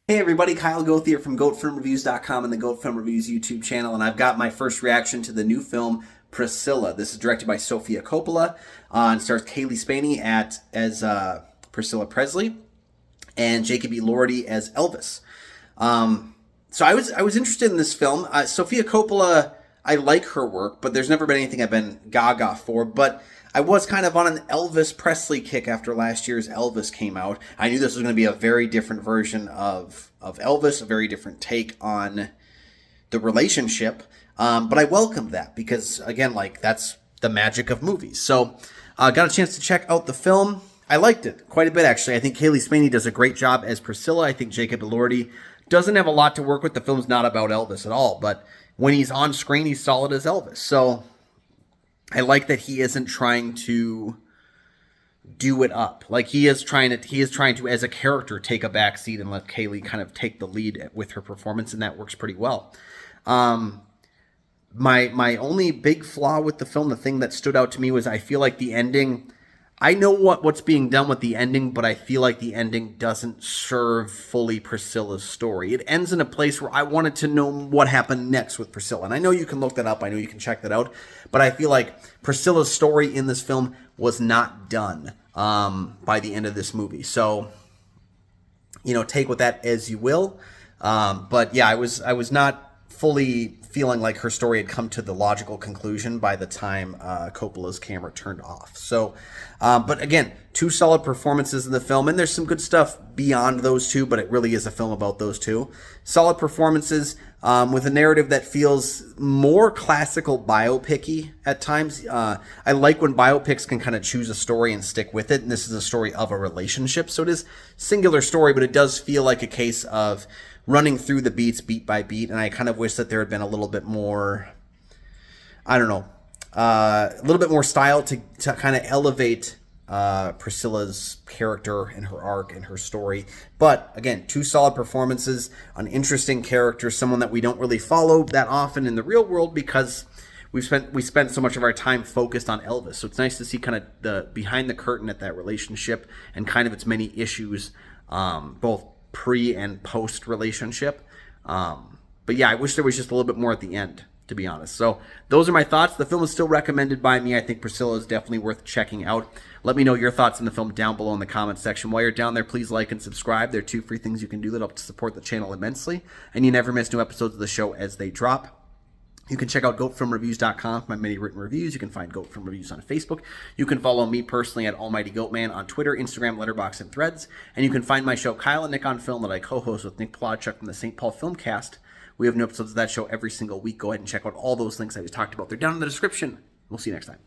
Hey everybody, Kyle Goth here from GoatFilmReviews.com and the Goat Film Reviews YouTube channel, and I've got my first reaction to the new film Priscilla. This is directed by Sofia Coppola and stars Kaylee Spaney as Priscilla Presley and Jacob Elordi as Elvis. So I was interested in this film. Sofia Coppola, I like her work, but there's never been anything I've been gaga for. But I was kind of on an Elvis Presley kick after last year's Elvis came out. I knew this was going to be a very different version of Elvis, a very different take on the relationship. But I welcomed that because, again, like that's the magic of movies. So got a chance to check out the film. I liked it quite a bit, actually. I think Kaylee Spaney does a great job as Priscilla. I think Jacob Elordi doesn't have a lot to work with. The film's not about Elvis at all, but when he's on screen, he's solid as Elvis. So I like that he isn't trying to do it up. Like he is trying to, as a character, take a back seat and let Kaylee kind of take the lead with her performance, and that works pretty well. My only big flaw with the film, the thing that stood out to me, was I feel like the ending. I know what's being done with the ending, but I feel like the ending doesn't serve fully Priscilla's story. It ends in a place where I wanted to know what happened next with Priscilla. And I know you can look that up. I know you can check that out. But I feel like Priscilla's story in this film was not done by the end of this movie. So, take with that as you will. But yeah, I was not fully feeling like her story had come to the logical conclusion by the time Coppola's camera turned off. So, but again, two solid performances in the film, and there's some good stuff beyond those two, but it really is a film about those two. Solid performances with a narrative that feels more classical biopic-y at times. I like when biopics can kind of choose a story and stick with it, and this is a story of a relationship, so it is singular story, but it does feel like a case of running through the beats beat by beat, and I kind of wish that there had been a little bit more, I don't know, a little bit more style to kind of elevate Priscilla's character and her arc and her story. But again, two solid performances, an interesting character, someone that we don't really follow that often in the real world because we spent so much of our time focused on Elvis. So it's nice to see kind of the behind the curtain at that relationship and kind of its many issues, both pre and post relationship. But yeah, I wish there was just a little bit more at the end, to be honest. So those are my thoughts. The film is still recommended by me. I think Priscilla is definitely worth checking out. Let me know your thoughts on the film down below in the comments section. While you're down there, please like and subscribe. There are 2 free things you can do that help to support the channel immensely, and you never miss new episodes of the show as they drop. You can check out GoatFilmReviews.com for my many written reviews. You can find Goat Film Reviews on Facebook. You can follow me personally at Almighty Goatman on Twitter, Instagram, Letterboxd, and Threads. And you can find my show Kyle and Nick on Film that I co-host with Nick Plodchuk from the St. Paul Filmcast. We have new episodes of that show every single week. Go ahead and check out all those links I just talked about. They're down in the description. We'll see you next time.